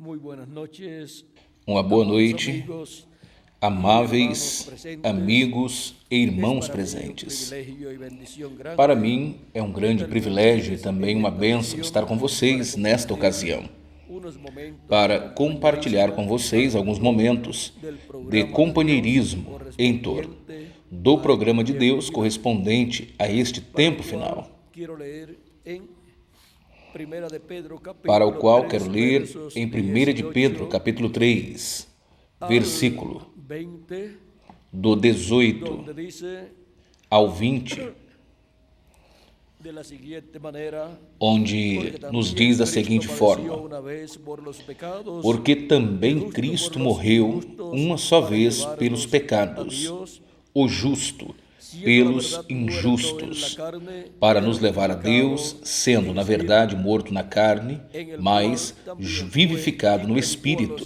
Muy buenas noches, Uma boa amados noite, amigos y hermanos amáveis presentes. amigos e Es irmãos para mí un presentes. privilegio y bendición Para grande mim é um grande estar con privilégio e ustedes também en uma esta bênção ocasión estar com para vocês nesta compartir ocasião, unos momentos de para compartilhar com compañerismo vocês alguns hablando momentos del de programa de Dios companheirismo em torno correspondiente do a este programa de tiempo Deus final, correspondente a este para lo tempo cual final, quiero leer en Primera de Pedro para o capítulo qual 3 quero ler versos em 1 de Pedro, 18 capítulo 3, al versículo 20, do 18 donde dice ao 20, de la siguiente manera, onde porque nos también diz da Cristo seguinte padeció forma: una vez por los pecados, porque el também justo por Cristo los morreu injustos, uma só para vez pelos llevarnos a pecados, Dios, o justo siendo la pelos verdad muerto en la injustos, carne, para pero nos levar a Deus, vivificado sendo en na verdade espíritu, morto na carne, en el mas cual también fue vivificado y no predicó a los Espírito,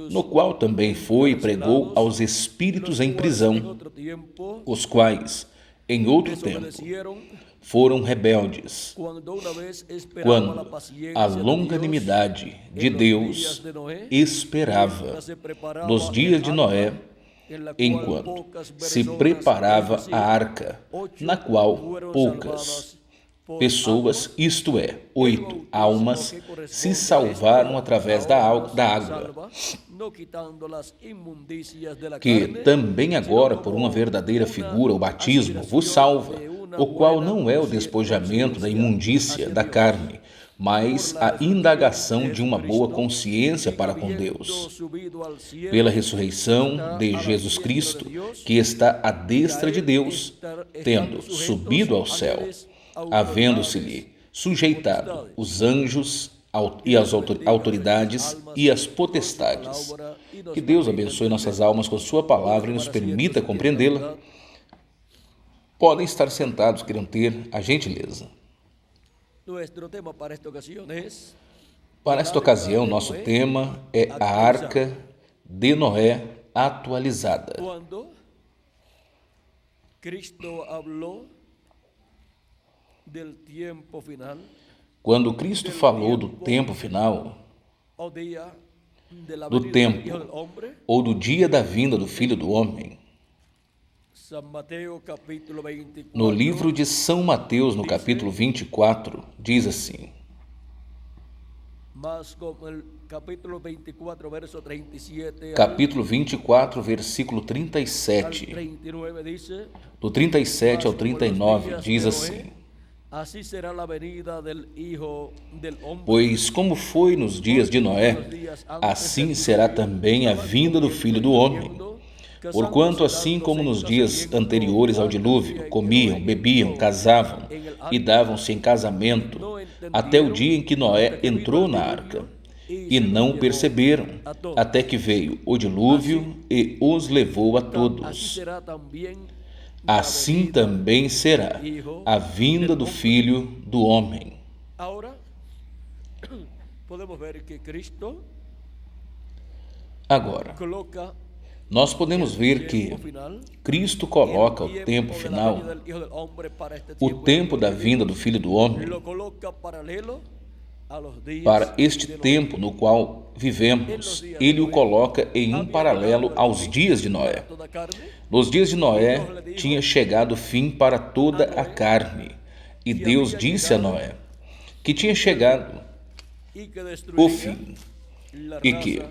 no espíritus qual também foi e pregou encarcelados, aos espíritos los em cuales en prisão, otro tiempo os quais, em outro tempo, desobedecieron foram rebeldes, cuando una vez esperaba la quando a paciencia de Dios longanimidade de en los días Deus de Noé, esperava mientras se nos preparaba el dias de Noé, arca, en la cual enquanto pocas se personas, es preparava a decir, arca, na 8 qual fueron poucas salvadas por agua, pessoas, isto é, el 8 bautismo almas, que se corresponde a salvaram esto através ahora nos da água, salva, no quitando las inmundicias de la que carne, também sino agora, por uma como verdadeira una figura, o batismo, vos aspiración salva, de una o qual buena não é o despojamento da conciencia imundícia hacia da Dios, carne, por mas la a resurrección de indagação de uma boa Jesucristo, consciência quien para com habiendo Deus, subido al pela cielo, ressurreição está de a la Jesus diestra de Cristo, Dios, que está à y a destra de él Deus, están tendo sujetos subido ao céu, ángeles, autoridades havendo-se-lhe y sujeitado potestades. os anjos e Dios as bendiga nuestras autoridades almas e as con su potestades. palabra y nos Que Deus permita abençoe nossas entenderla. almas com sua palavra e nos Pueden tomar asiento permita si tienen la compreendê-la. bondad. Podem estar sentados, queiram ter a gentileza. Nuestro tema para esta ocasión es Para el esta arca ocasião, de nosso Noé tema é a actualizada. Arca de Noé atualizada. Cuando Cristo habló del tiempo final, Quando Cristo falou do tempo final, o día de la do venida del Hijo del tempo Hombre, ou do dia da vinda do Filho do Homem, San Mateo capítulo 24, no livro de São Mateus, no capítulo 24, diz assim: más como el capítulo 24, verso 37 capítulo 24, versículo al 37, 39 dice, do 37 ao mas como en los 39, días diz de assim: Noé, así será la venida del Hijo del Hombre. Pois como foi nos dias de Noé, assim será também a vinda do Filho do Homem. Porquanto, assim como nos dias anteriores ao dilúvio, comiam, bebiam, casavam e davam-se em casamento, até o dia em que Noé entrou na arca, e não o perceberam, até que veio o dilúvio e os levou a todos. Assim também será a vinda do Filho do Homem. Agora, podemos ver que Cristo Agora, coloca nós podemos ver que Cristo coloca o tempo final, o tempo da vinda do Filho do Homem, para este tempo no qual vivemos. Ele o coloca em um paralelo aos dias de Noé. Nos dias de Noé tinha chegado o fim para toda a carne, e Deus disse a Noé que tinha chegado o fim e que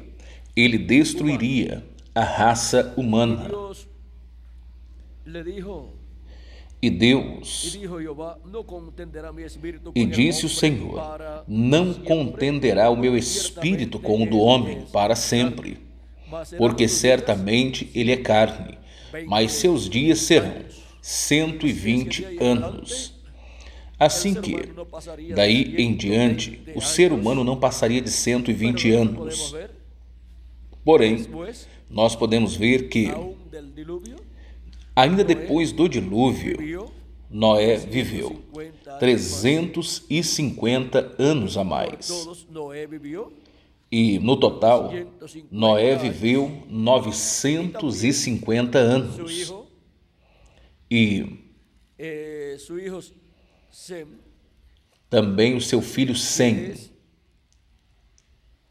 ele destruiria a raça humana. E Deus, e disse o Senhor, não contenderá o meu espírito com o do homem para sempre, porque certamente ele é carne, mas seus dias serão 120 anos. Assim que, daí em diante, o ser humano não passaria de 120 anos. Porém, nós podemos ver que, ainda depois do dilúvio, Noé viveu 350 anos a mais. E, no total, Noé viveu 950 anos. E também o seu filho Sem.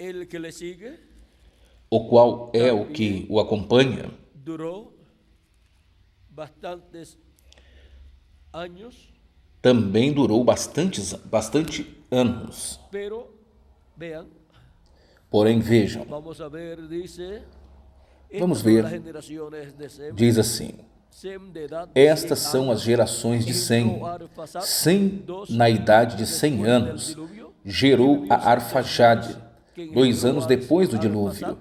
el que le sigue o qual é o que o acompanha, duró bastantes años, também durou bastante anos. pero vean, Porém, vejam, vamos a ver, dice, vamos estas son ver, las generaciones de Sem, diz assim: Sem de edad de estas 100 são as años, gerações de Sem. entró Arfaxad, Sem, 2 na idade de años 100 después del anos, diluvio, gerou a vivió Arfaxade, 2 anos depois do dilúvio,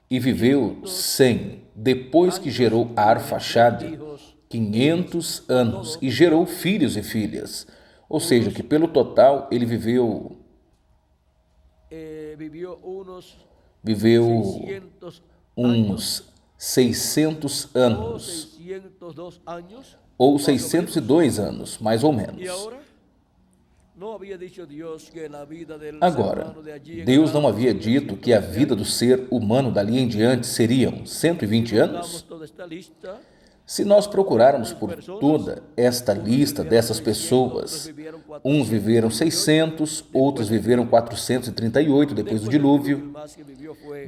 e viveu Sem, depois que gerou a Arfaxade, 500 anos, e gerou filhos e filhas. Ou seja, que pelo total ele viveu vivió unos viveu 600 uns 600 o anos, 602 años, ou 602 anos, mais ou menos. y ahora no había dicho Dios que la vida del ser Agora, humano de allí en Deus não adelante havia dito que a vida do ser humano dali em diante seriam 120 anos? damos toda esta lista. Se nós procurarmos por toda esta lista dessas pessoas, uns viveram 600, outros viveram 438 depois do dilúvio.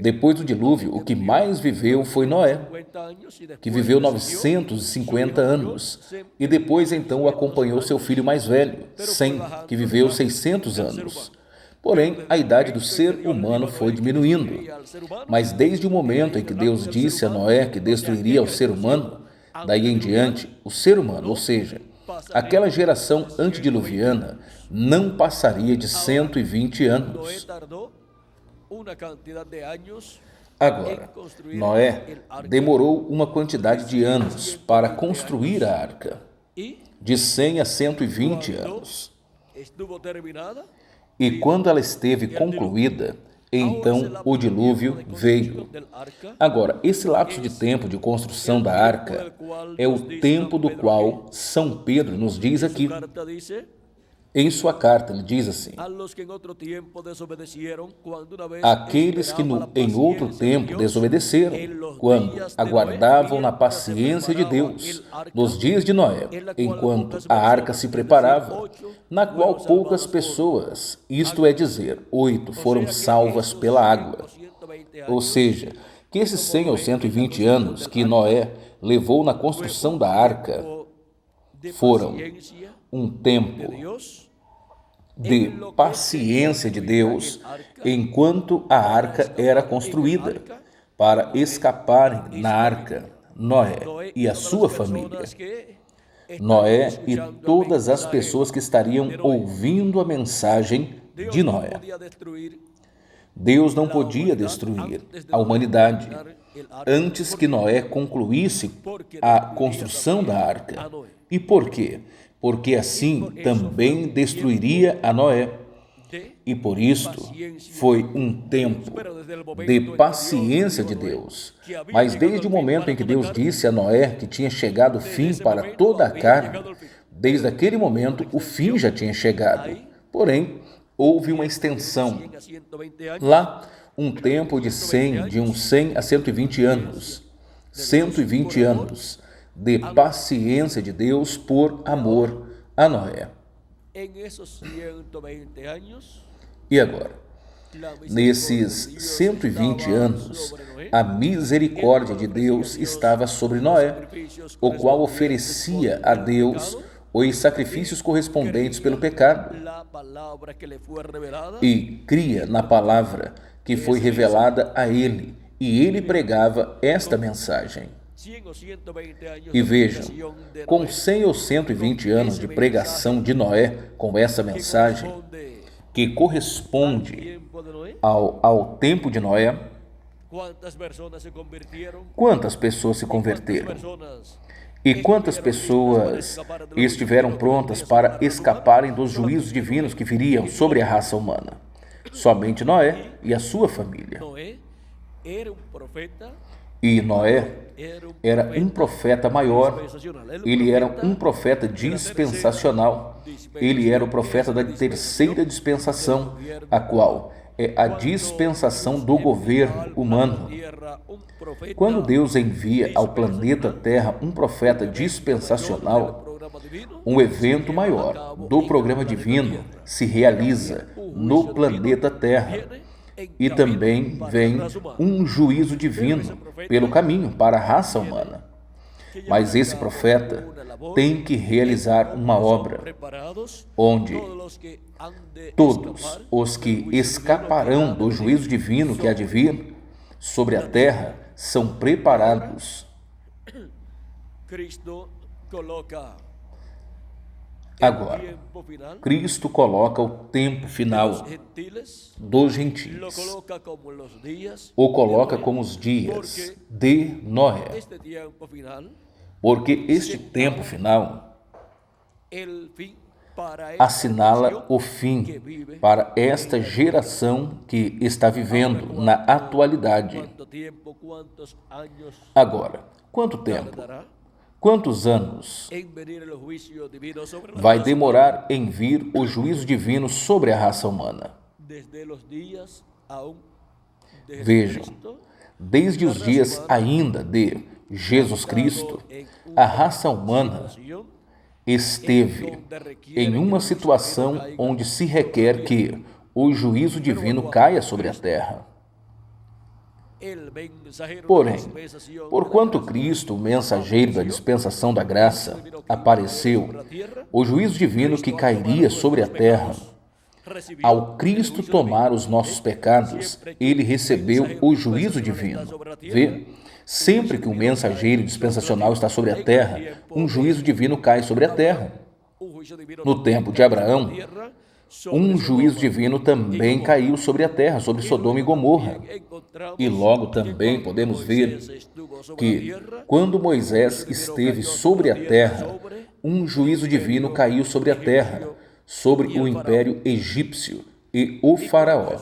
Depois do dilúvio, o que mais viveu foi Noé, que viveu 950 anos, e depois então o acompanhou seu filho mais velho, Sem, que viveu 600 anos. Porém, a idade do ser humano foi diminuindo. Mas desde o momento em que Deus disse a Noé que destruiria o ser humano, daí em diante, o ser humano, ou seja, aquela geração antediluviana, não passaria de 120 anos. Agora, Noé demorou uma quantidade de anos para construir a arca, de 100 a 120 anos. E quando ela esteve concluída, então o dilúvio veio. Agora, esse lapso de tempo de construção da arca é o tempo do qual São Pedro nos diz aqui. Em sua carta, ele diz assim: aqueles que em outro tempo desobedeceram, quando aguardavam na paciência de Deus, nos dias de Noé, enquanto a arca se preparava, na qual poucas pessoas, isto é dizer, 8, foram salvas pela água. Ou seja, que esses 100 ou 120 anos que Noé levou na construção da arca foram um tempo de paciência de Deus enquanto a arca era construída, para escaparem na arca Noé e a sua família. Noé e todas as pessoas que estariam ouvindo a mensagem de Noé. Deus não podia destruir a humanidade antes que Noé concluísse a construção da arca. E por quê? Porque assim também destruiria a Noé. E por isto foi um tempo de paciência de Deus. Mas desde o momento em que Deus disse a Noé que tinha chegado o fim para toda a carne, desde aquele momento o fim já tinha chegado. Porém, houve uma extensão. Lá, um tempo de 100 a 120 anos. 120 anos de paciência de Deus por amor a Noé. E agora, nesses 120 anos, a misericórdia de Deus estava sobre Noé, o qual oferecia a Deus os sacrifícios correspondentes pelo pecado, e cria na palavra que foi revelada a ele, e ele pregava esta mensagem. E vejam, com 100 ou 120 anos de pregação de Noé com essa mensagem, que corresponde ao tempo de Noé, quantas pessoas se converteram? E quantas pessoas estiveram prontas para escaparem dos juízos divinos que viriam sobre a raça humana? Somente Noé e a sua família. E Noé era um profeta maior, ele era um profeta dispensacional, ele era o profeta da terceira dispensação, a qual é a dispensação do governo humano. Quando Deus envia ao planeta Terra um profeta dispensacional, um evento maior do programa divino se realiza no planeta Terra. E também vem um juízo divino pelo caminho para a raça humana. Mas esse profeta tem que realizar uma obra onde todos os que escaparão do juízo divino que há de vir sobre a terra são preparados. Agora, Cristo coloca o tempo final dos gentios, o coloca como os dias de Noé, porque este tempo final assinala o fim para esta geração que está vivendo na atualidade. Agora, quanto tempo? Quantos anos vai demorar em vir o juízo divino sobre a raça humana? Vejam, desde os dias ainda de Jesus Cristo, a raça humana esteve em uma situação onde se requer que o juízo divino caia sobre a terra. Porém, porquanto Cristo, o mensageiro da dispensação da graça, apareceu, o juízo divino que cairia sobre a terra, ao Cristo tomar os nossos pecados, ele recebeu o juízo divino. Vê? Sempre que um mensageiro dispensacional está sobre a terra, um juízo divino cai sobre a terra. No tempo de Abraão, um juízo divino também caiu sobre a terra, sobre Sodoma e Gomorra. E logo também podemos ver que, quando Moisés esteve sobre a terra, um juízo divino caiu sobre a terra, sobre o império egípcio e o faraó.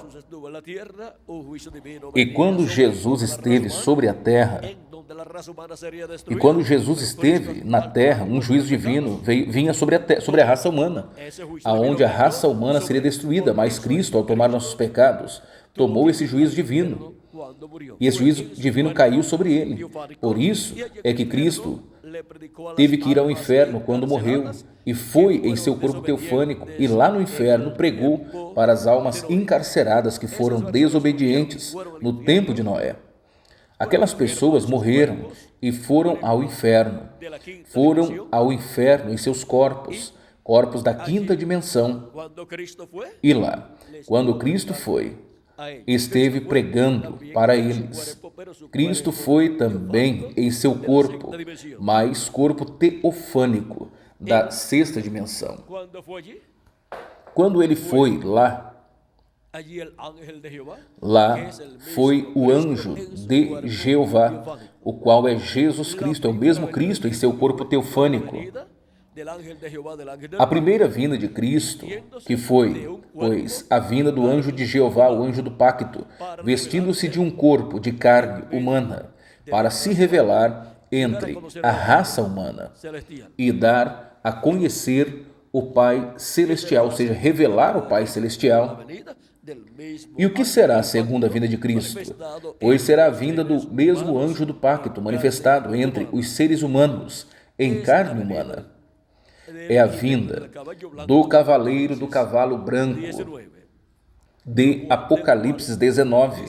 E quando Jesus esteve sobre a terra, e quando Jesus esteve na terra, um juízo divino vinha sobre a raça humana, aonde a raça humana seria destruída, mas Cristo, ao tomar nossos pecados, tomou esse juízo divino. E esse juízo divino caiu sobre ele. Por isso é que Cristo teve que ir ao inferno quando morreu, e foi em seu corpo teofânico, e lá no inferno pregou para as almas encarceradas que foram desobedientes no tempo de Noé. Aquelas pessoas morreram e foram ao inferno. Foram ao inferno em seus corpos, corpos da quinta dimensão. E lá, quando Cristo foi, esteve pregando para eles. Cristo foi também em seu corpo, mas corpo teofânico, da sexta dimensão. Quando ele foi lá foi o anjo de Jeová, o qual é Jesus Cristo, é o mesmo Cristo em seu corpo teofânico. A primeira vinda de Cristo, que foi, pois, a vinda do anjo de Jeová, o anjo do pacto, vestindo-se de um corpo de carne humana, para se revelar entre a raça humana e dar a conhecer o Pai Celestial, ou seja, revelar o Pai Celestial. E o que será a segunda vinda de Cristo? Pois será a vinda do mesmo anjo do pacto, manifestado entre os seres humanos, em carne humana. É a vinda do cavaleiro do cavalo branco, de Apocalipse 19,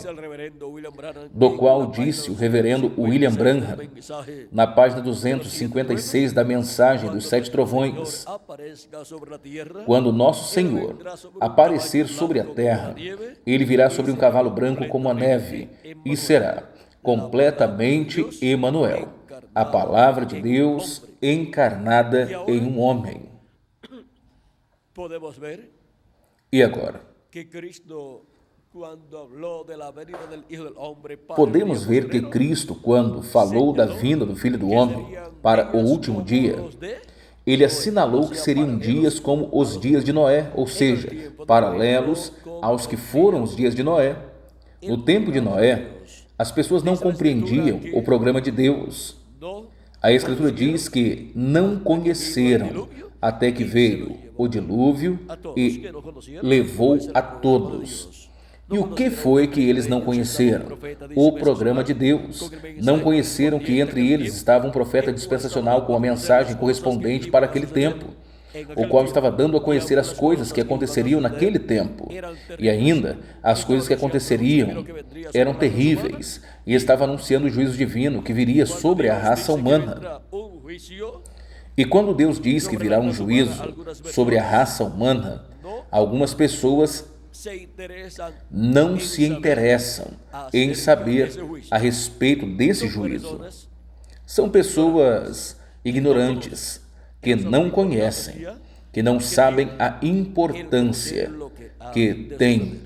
do qual disse o reverendo William Branham, na página 256 da Mensagem dos Sete Trovões: quando nosso Senhor aparecer sobre a terra, ele virá sobre um cavalo branco como a neve, e será completamente Emanuel, a palavra de Deus encarnada em um homem. E agora? Podemos ver que Cristo, quando falou da vinda do Filho do Homem para o último dia, ele assinalou que seriam dias como os dias de Noé, ou seja, paralelos aos que foram os dias de Noé. No tempo de Noé, as pessoas não compreendiam o programa de Deus. A Escritura diz que não conheceram até que veio o dilúvio e levou a todos. E o que foi que eles não conheceram? O programa de Deus. Não conheceram que entre eles estava um profeta dispensacional com a mensagem correspondente para aquele tempo. o qual estava dando a conhecer as coisas que aconteceriam naquele tempo. E ainda, as coisas que aconteceriam eram terríveis, e estava anunciando o juízo divino que viria sobre a raça humana. E quando Deus diz que virá um juízo sobre a raça humana, algumas pessoas não se interessam em saber a respeito desse juízo. São pessoas ignorantes, que não conhecem, que não sabem a importância que tem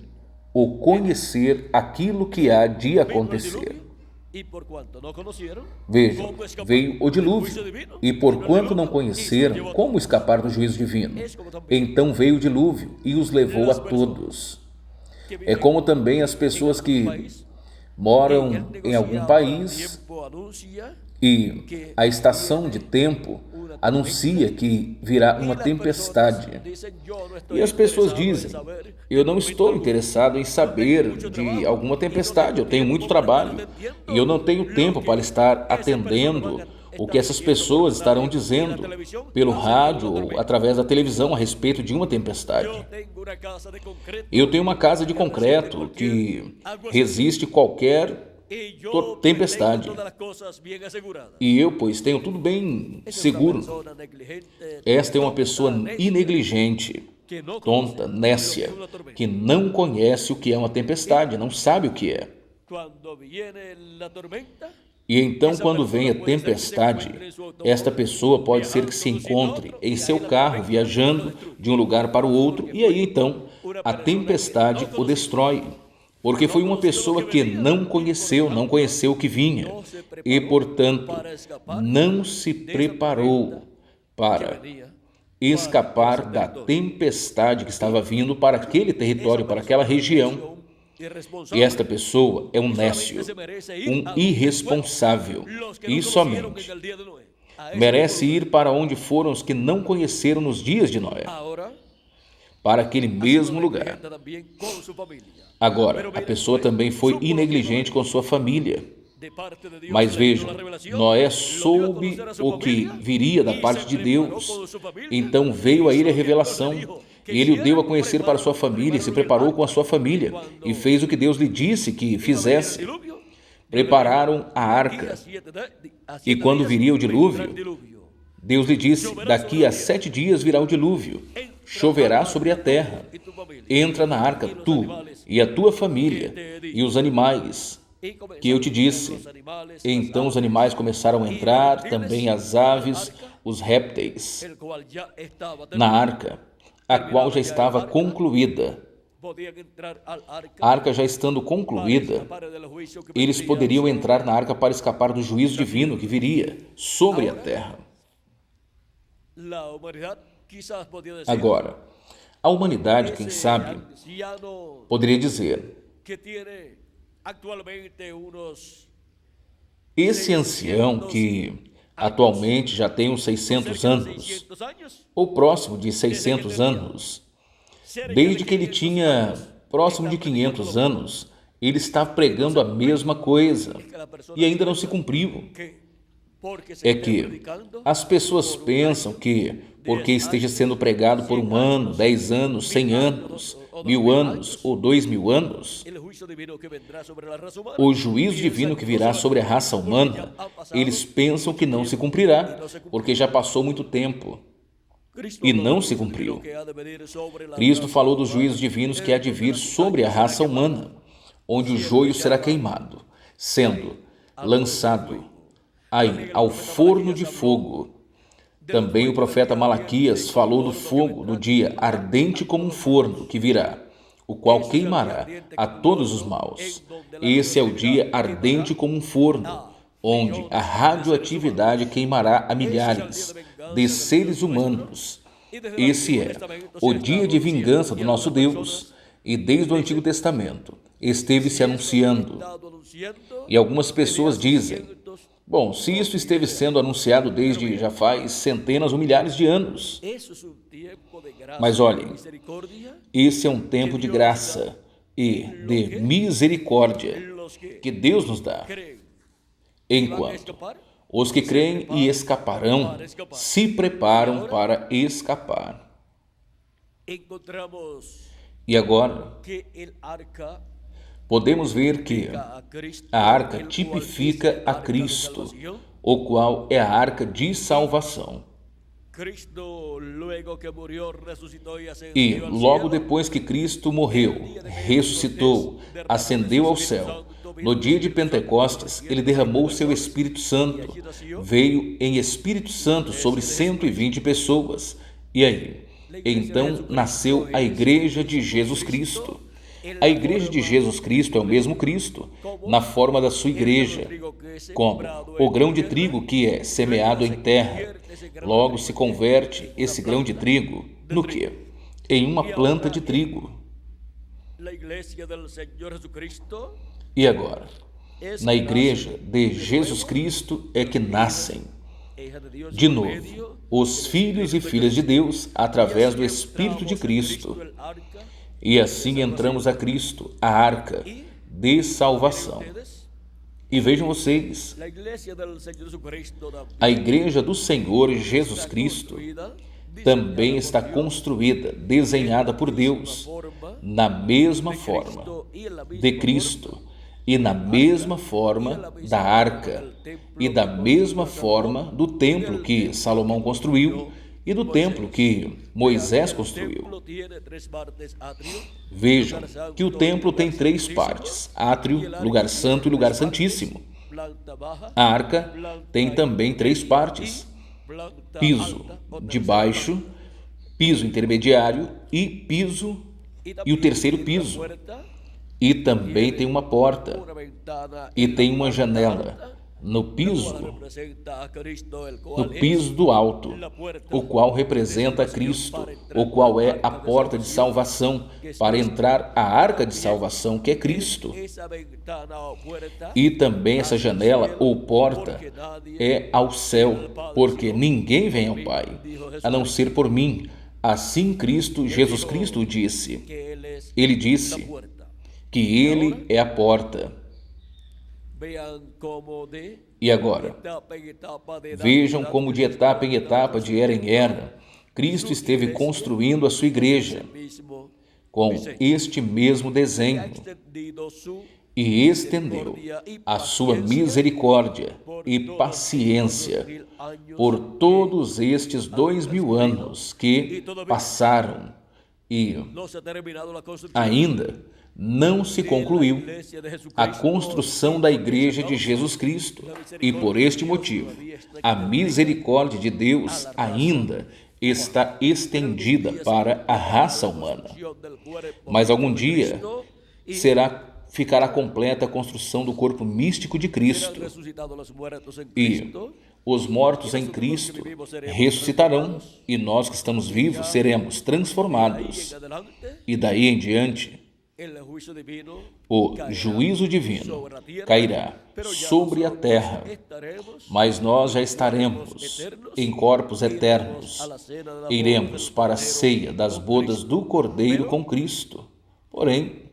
o conhecer aquilo que há de acontecer. Vejam, veio o dilúvio, e porquanto não conheceram como escapar do juízo divino, então veio o dilúvio e os levou a todos. É como também as pessoas que moram em algum país e a estação de tempo anuncia que virá uma tempestade. E as pessoas dizem: eu não estou interessado em saber de alguma tempestade, eu tenho muito trabalho e eu não tenho tempo para estar atendendo o que essas pessoas estarão dizendo pelo rádio ou através da televisão a respeito de uma tempestade. Eu tenho uma casa de concreto que resiste qualquer tempestade. E eu, pois, tenho tudo bem seguro. Esta é uma pessoa inegligente, tonta, nécia, que não conhece o que é uma tempestade, não sabe o que é. E então, quando vem a tempestade, esta pessoa pode ser que se encontre em seu carro viajando de um lugar para o outro, e aí então a tempestade o destrói. Porque foi uma pessoa que não conheceu o que vinha e, portanto, não se preparou para escapar da tempestade que estava vindo para aquele território, para aquela região. E esta pessoa é um nécio, um irresponsável, e somente merece ir para onde foram os que não conheceram nos dias de Noé, para aquele mesmo lugar. Agora, a pessoa também foi inegligente com sua família. Mas vejam, Noé soube o que viria da parte de Deus. Então veio a ele a revelação. Ele o deu a conhecer para sua família, se preparou com a sua família e fez o que Deus lhe disse que fizesse. Prepararam a arca. E quando viria o dilúvio, Deus lhe disse: daqui a 7 dias virá o dilúvio, choverá sobre a terra. Entra na arca, tu e a tua família e os animais que eu te disse. Então os animais começaram a entrar, também as aves, os répteis, na arca, a qual já estava concluída. A arca já estando concluída, eles poderiam entrar na arca para escapar do juízo divino que viria sobre a terra. Agora, a humanidade, quem sabe, poderia dizer: esse ancião que atualmente já tem uns 600 anos, ou próximo de 600 anos, desde que ele tinha próximo de 500 anos, ele está pregando a mesma coisa e ainda não se cumpriu. É que as pessoas pensam que, porque esteja sendo pregado por 1 ano, 10 anos, 100 anos, 1000 anos ou 2000 anos, o juízo divino que virá sobre a raça humana, eles pensam que não se cumprirá, porque já passou muito tempo e não se cumpriu. Cristo falou dos juízos divinos que há de vir sobre a raça humana, onde o joio será queimado, sendo lançado aí ao forno de fogo. Também o profeta Malaquias falou do fogo, do dia ardente como um forno que virá, o qual queimará a todos os maus. Esse é o dia ardente como um forno, onde a radioatividade queimará a milhares de seres humanos. Esse é o dia de vingança do nosso Deus, e desde o Antigo Testamento esteve se anunciando. E algumas pessoas dizem: bom, se isso esteve sendo anunciado desde já faz centenas ou milhares de anos. Mas olhem, esse é um tempo de graça e de misericórdia que Deus nos dá, enquanto Os que creem e escaparão se preparam para escapar. E agora, podemos ver que a arca tipifica a Cristo, o qual é a arca de salvação. E logo depois que Cristo morreu, ressuscitou, ascendeu ao céu, no dia de Pentecostes, ele derramou o seu Espírito Santo, veio em Espírito Santo sobre 120 pessoas. E aí? Então nasceu a Igreja de Jesus Cristo. A Igreja de Jesus Cristo é o mesmo Cristo, na forma da sua igreja, como o grão de trigo que é semeado em terra. Logo se converte esse grão de trigo no quê? Em uma planta de trigo. E agora, na Igreja de Jesus Cristo é que nascem, de novo, os filhos e filhas de Deus através do Espírito de Cristo. E assim entramos a Cristo, a arca de salvação. E vejam vocês, a Igreja do Senhor Jesus Cristo também está construída, desenhada por Deus, na mesma forma de Cristo, e na mesma forma da arca, e da mesma forma do templo que Salomão construiu e do templo que Moisés construiu. Vejam que o templo tem 3 partes: átrio, lugar santo e lugar santíssimo. A arca tem também 3 partes: piso de baixo, piso intermediário e piso, e o terceiro piso. E também tem uma porta e tem uma janela no piso do alto, o qual representa Cristo, o qual é a porta de salvação para entrar a arca de salvação, que é Cristo. E também essa janela ou porta é ao céu, porque ninguém vem ao Pai a não ser por mim. Assim Cristo, Jesus Cristo disse. Ele disse que Ele é a porta. E agora, vejam como de etapa em etapa, de era em era, Cristo esteve construindo a sua igreja com este mesmo desenho e estendeu a sua misericórdia e paciência por todos estes 2000 anos que passaram e ainda não se concluiu a construção da Igreja de Jesus Cristo, e por este motivo a misericórdia de Deus ainda está estendida para a raça humana. Mas algum dia ficará completa a construção do corpo místico de Cristo, e os mortos em Cristo ressuscitarão, e nós que estamos vivos seremos transformados. E daí em diante, o juízo divino cairá sobre a terra, mas nós já estaremos em corpos eternos. Iremos para a ceia das bodas do Cordeiro com Cristo. Porém,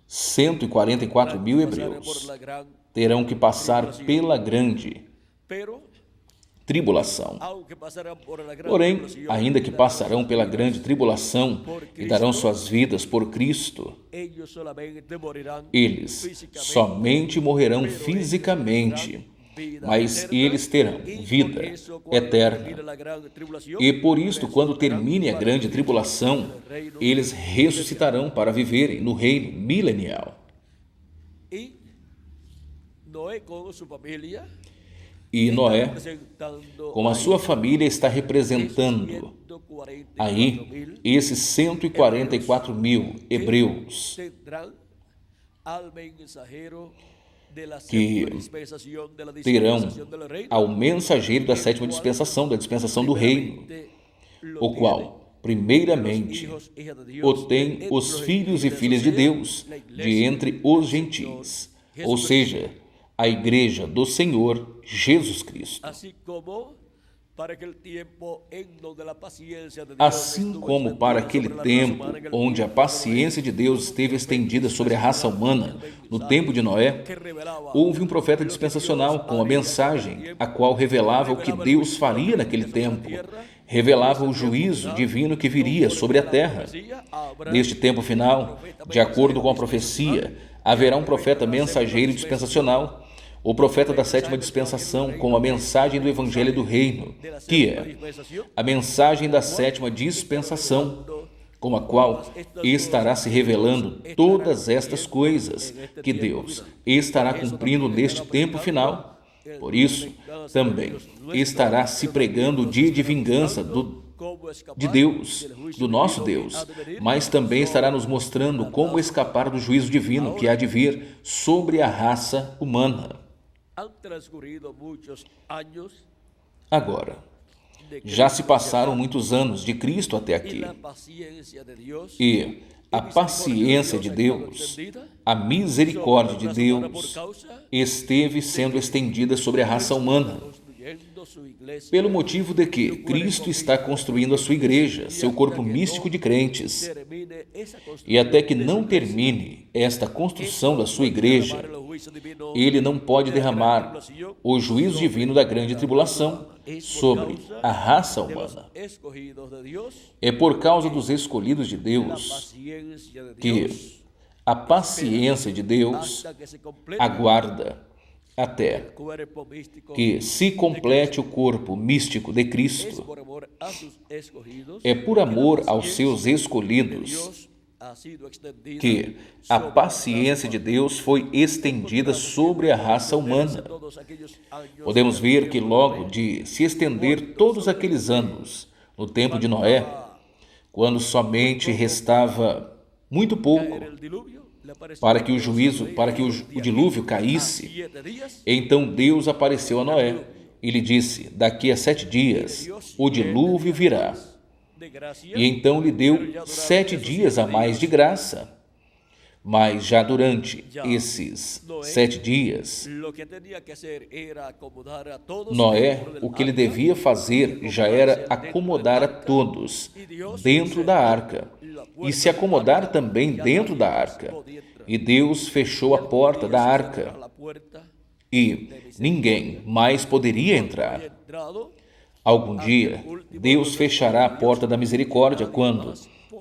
144 mil hebreus terão que passar pela grande tribulação. Porém, ainda que passarão pela grande tribulação e darão suas vidas por Cristo, eles somente morrerão fisicamente, mas eles terão vida eterna. E por isto, quando termine a grande tribulação, eles ressuscitarão para viverem no reino milenial. E Noé, com a sua família, está representando aí esses 144 mil hebreus que terão ao mensageiro da 7ª dispensação, da dispensação do reino, o qual, primeiramente, o tem os filhos e filhas de Deus de entre os gentios, ou seja, a Igreja do Senhor Jesus Cristo. Assim como para aquele tempo onde a paciência de Deus esteve estendida sobre a raça humana, no tempo de Noé, houve um profeta dispensacional com a mensagem, a qual revelava o que Deus faria naquele tempo, revelava o juízo divino que viria sobre a terra. Neste tempo final, de acordo com a profecia, haverá um profeta mensageiro dispensacional, o profeta da sétima dispensação, com a mensagem do Evangelho do Reino, que é a mensagem da sétima dispensação, com a qual estará se revelando todas estas coisas que Deus estará cumprindo neste tempo final. Por isso, também estará se pregando o dia de vingança de Deus, do nosso Deus, mas também estará nos mostrando como escapar do juízo divino que há de vir sobre a raça humana. Agora, já se passaram muitos anos de Cristo até aqui, e a paciência de Deus, a misericórdia de Deus, esteve sendo estendida sobre a raça humana, pelo motivo de que Cristo está construindo a sua igreja, seu corpo místico de crentes. E até que não termine esta construção da sua igreja, ele não pode derramar o juízo divino da grande tribulação sobre a raça humana. É por causa dos escolhidos de Deus que a paciência de Deus aguarda até que se complete o corpo místico de Cristo. É por amor aos seus escolhidos que a paciência de Deus foi estendida sobre a raça humana. Podemos ver que logo de se estender todos aqueles anos, no tempo de Noé, quando somente restava muito pouco para que o dilúvio caísse, então Deus apareceu a Noé e lhe disse: daqui a 7 dias o dilúvio virá. E então lhe deu 7 dias a mais de graça. Mas já durante esses 7 dias, Noé, o que ele devia fazer já era acomodar a todos dentro da arca e se acomodar também dentro da arca. E Deus fechou a porta da arca e ninguém mais poderia entrar. Algum dia, Deus fechará a porta da misericórdia quando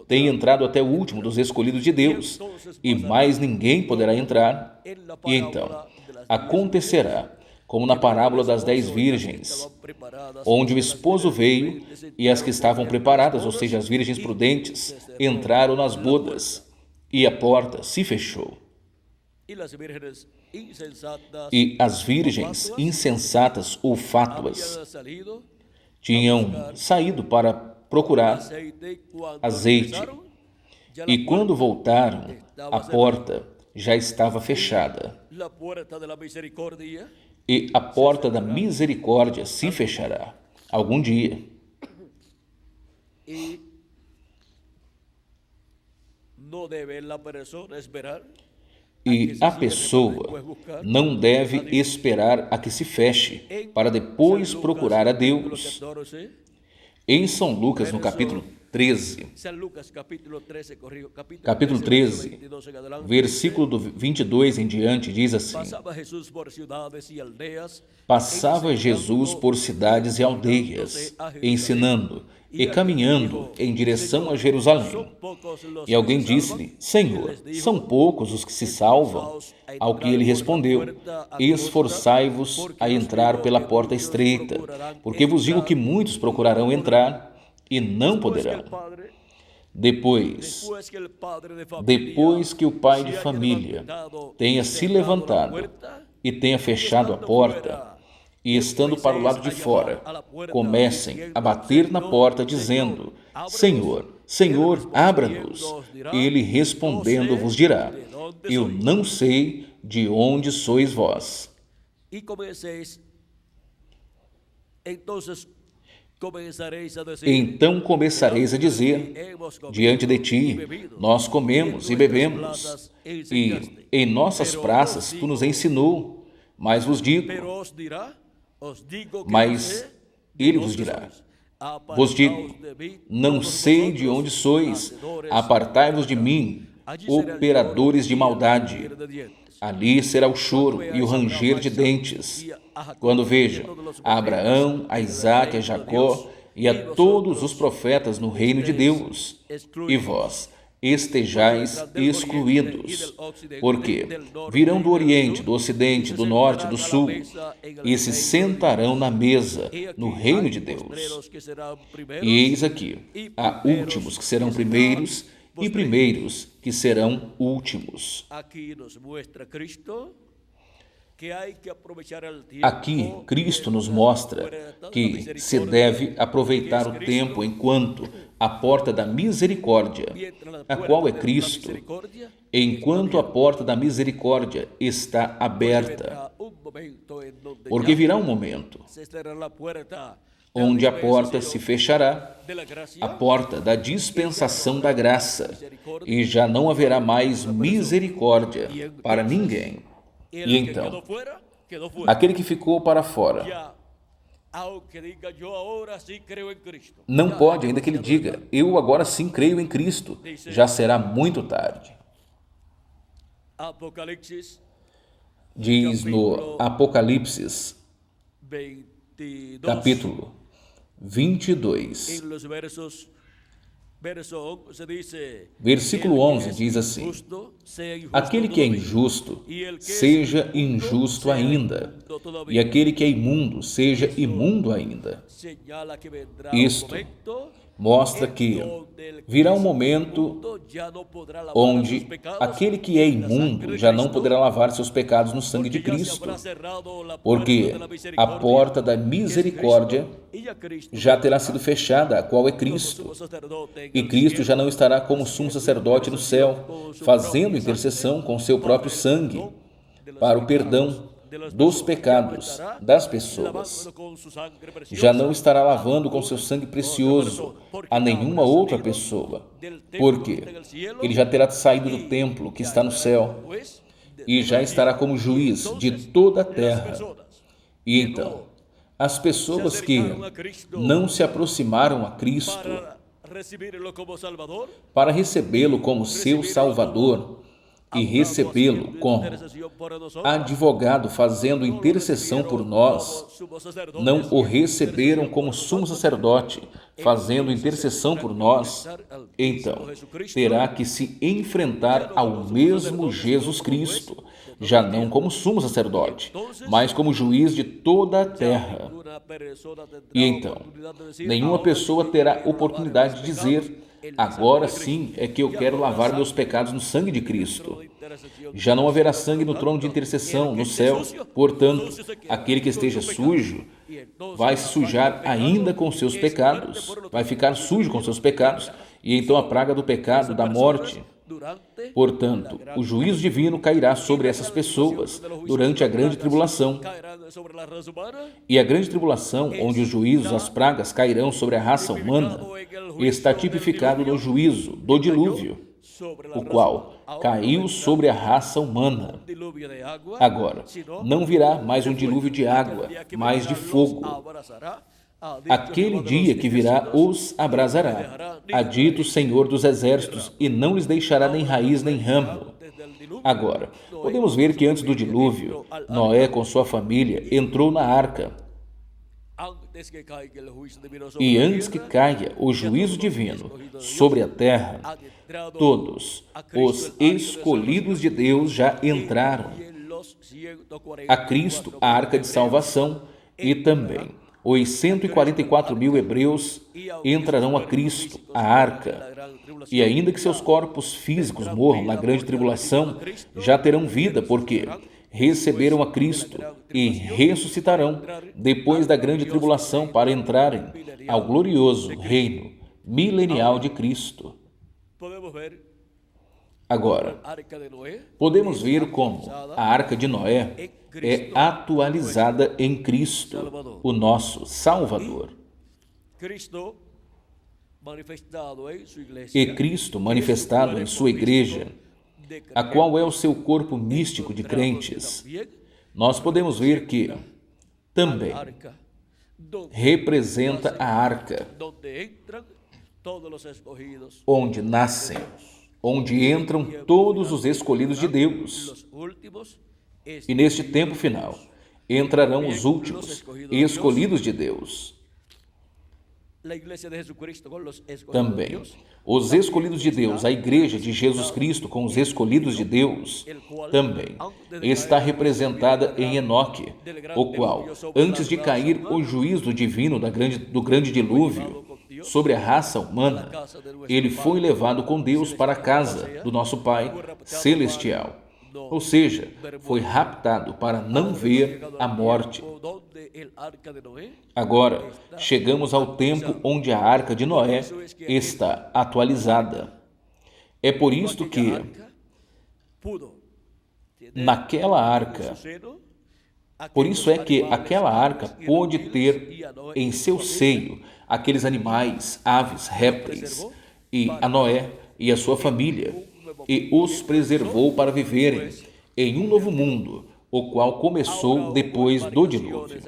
tem entrado até o último dos escolhidos de Deus, e mais ninguém poderá entrar. E então acontecerá como na parábola das 10 virgens, onde o esposo veio e as que estavam preparadas, ou seja, as virgens prudentes, entraram nas bodas e a porta se fechou. E as virgens insensatas ou fátuas tinham saído para procurar azeite, e quando voltaram, a porta já estava fechada. E a porta da misericórdia se fechará algum dia. E a pessoa não deve esperar a que se feche para depois procurar a Deus. Em São Lucas, no capítulo 13, versículo do 22 em diante, diz assim: passava Jesus por cidades e aldeias, ensinando e caminhando em direção a Jerusalém. E alguém disse-lhe: Senhor, são poucos os que se salvam? Ao que ele respondeu: esforçai-vos a entrar pela porta estreita, porque vos digo que muitos procurarão entrar e não poderão. Depois que o pai de família tenha se levantado e tenha fechado a porta, e estando para o lado de fora, comecem a bater na porta, dizendo: Senhor, Senhor, abra-nos. Ele respondendo vos dirá: eu não sei de onde sois vós. Então começareis a dizer diante de ti: nós comemos e bebemos, e em nossas praças tu nos ensinou. Mas vos digo, ele vos dirá: vos digo, não sei de onde sois, apartai-vos de mim, operadores de maldade. Ali será o choro e o ranger de dentes, quando vejam a Abraão, a Isaque, a Jacó e a todos os profetas no reino de Deus, e vós estejais excluídos, porque virão do Oriente, do Ocidente, do Norte, do Sul, e se sentarão na mesa no reino de Deus. E eis aqui, há últimos que serão primeiros, e primeiros que serão últimos. Aqui, Cristo nos mostra que se deve aproveitar o tempo enquanto a porta da misericórdia, a qual é Cristo, enquanto a porta da misericórdia está aberta. Porque virá um momento onde a porta se fechará, a porta da dispensação da graça, e já não haverá mais misericórdia para ninguém. E então, aquele que ficou para fora não pode, ainda que ele diga, eu agora sim creio em Cristo, já será muito tarde. Diz no Apocalipse, capítulo 22, versículo 11, diz assim: aquele que é injusto, seja injusto ainda, e aquele que é imundo, seja imundo ainda. Isto mostra que virá um momento onde aquele que é imundo já não poderá lavar seus pecados no sangue de Cristo, porque a porta da misericórdia já terá sido fechada, a qual é Cristo. E Cristo já não estará como sumo sacerdote no céu, fazendo intercessão com seu próprio sangue para o perdão dos pecados das pessoas. Já não estará lavando com seu sangue precioso a nenhuma outra pessoa, porque ele já terá saído do templo que está no céu e já estará como juiz de toda a terra. E então, as pessoas que não se aproximaram a Cristo para recebê-lo como seu Salvador e recebê-lo como advogado fazendo intercessão por nós, não o receberam como sumo sacerdote fazendo intercessão por nós, então terá que se enfrentar ao mesmo Jesus Cristo, já não como sumo sacerdote, mas como juiz de toda a terra. E então, nenhuma pessoa terá oportunidade de dizer: agora sim é que eu quero lavar meus pecados no sangue de Cristo. Já não haverá sangue no trono de intercessão, no céu. Portanto, aquele que esteja sujo vai se sujar ainda com seus pecados, vai ficar sujo com seus pecados, e então a praga do pecado, da morte. Portanto, o juízo divino cairá sobre essas pessoas durante a grande tribulação. E a grande tribulação, onde os juízos, as pragas cairão sobre a raça humana, está tipificado no juízo do dilúvio, o qual caiu sobre a raça humana. Agora, não virá mais um dilúvio de água, mas de fogo. Aquele dia que virá os abrasará, há dito o Senhor dos Exércitos, e não lhes deixará nem raiz nem ramo. Agora, podemos ver que antes do dilúvio, Noé com sua família entrou na arca. E antes que caia o juízo divino sobre a terra, todos os escolhidos de Deus já entraram. A Cristo, a arca de salvação, e também os 144.000 hebreus entrarão a Cristo, a arca, e ainda que seus corpos físicos morram na grande tribulação, já terão vida, porque receberam a Cristo e ressuscitarão depois da grande tribulação para entrarem ao glorioso reino milenial de Cristo. Agora, podemos ver como a arca de Noé é atualizada em Cristo, o nosso Salvador. E Cristo manifestado em sua igreja, a qual é o seu corpo místico de crentes, nós podemos ver que também representa a arca, onde nascem, onde entram todos os escolhidos de Deus. E neste tempo final, entrarão os últimos escolhidos de Deus. Também, os escolhidos de Deus, a igreja de Jesus Cristo com os escolhidos de Deus, também está representada em Enoque, o qual, antes de cair o juízo divino do grande dilúvio sobre a raça humana, ele foi levado com Deus para a casa do nosso Pai celestial. Ou seja, foi raptado para não ver a morte. Agora, chegamos ao tempo onde a arca de Noé está atualizada. É por isto que, naquela arca, por isso é que aquela arca pôde ter em seu seio aqueles animais, aves, répteis, e a Noé e a sua família, e os preservou para viverem em um novo mundo, o qual começou depois do dilúvio.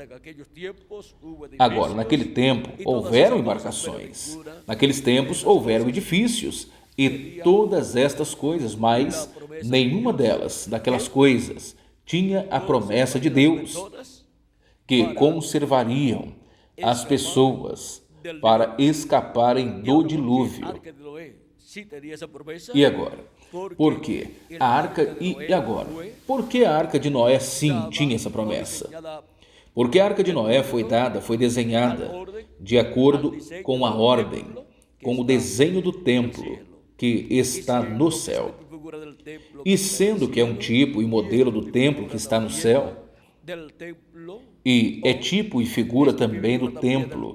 Agora, naquele tempo, houveram embarcações. Naqueles tempos, houveram edifícios e todas estas coisas, mas nenhuma daquelas coisas, tinha a promessa de Deus, que conservariam as pessoas para escaparem do dilúvio. E agora? Por quê? A arca, e agora? Por que a arca de Noé sim tinha essa promessa? Porque a arca de Noé foi desenhada de acordo com a ordem, com o desenho do templo que está no céu. E sendo que é um tipo e modelo do templo que está no céu, e é tipo e figura também do templo,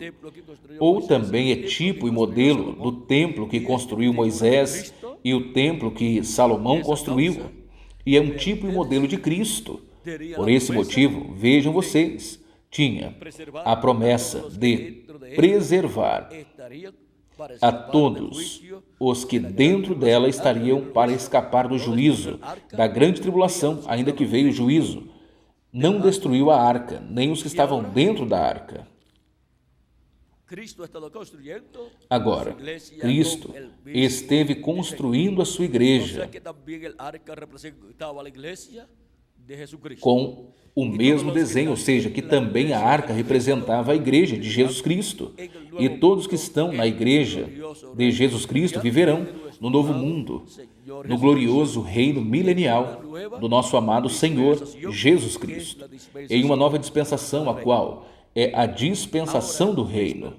ou também é tipo e modelo do templo que construiu Moisés e o templo que Salomão construiu, e é um tipo e modelo de Cristo. Por esse motivo, vejam vocês, tinha a promessa de preservar a todos os que dentro dela estariam para escapar do juízo, da grande tribulação, ainda que veio o juízo. Não destruiu a arca, nem os que estavam dentro da arca. Agora, Cristo esteve construindo a sua igreja com o mesmo desenho, ou seja, que também a arca representava a igreja de Jesus Cristo. E todos que estão na igreja de Jesus Cristo viverão no novo mundo, no glorioso reino milenial do nosso amado Senhor Jesus Cristo, em uma nova dispensação, a qual é a dispensação do reino.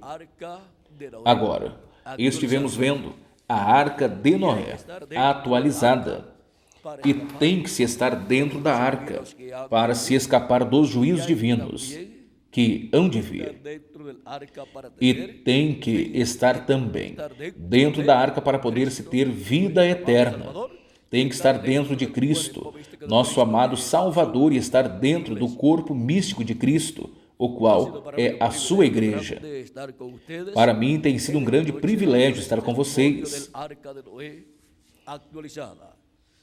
Agora, estivemos vendo a arca de Noé atualizada, e tem que se estar dentro da arca para se escapar dos juízos divinos que hão de vir. E tem que estar também dentro da arca para poder-se ter vida eterna. Tem que estar dentro de Cristo, nosso amado Salvador, e estar dentro do corpo místico de Cristo, o qual é a sua igreja. Para mim tem sido um grande privilégio estar com vocês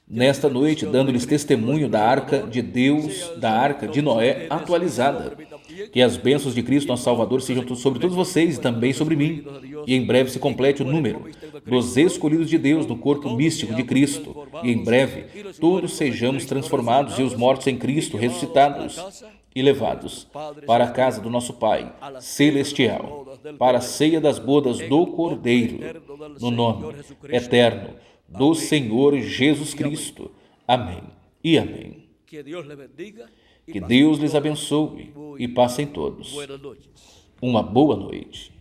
nesta noite, dando-lhes testemunho da arca de Deus, da arca de Noé atualizada. Que as bênçãos de Cristo, nosso Salvador, sejam sobre todos vocês e também sobre mim, e em breve se complete o número dos escolhidos de Deus no corpo místico de Cristo, e em breve todos sejamos transformados e os mortos em Cristo ressuscitados e levados para a casa do nosso Pai celestial, para a ceia das bodas do Cordeiro, no nome eterno do Senhor Jesus Cristo. Amém e amém. Que Deus lhes abençoe e passem todos uma boa noite.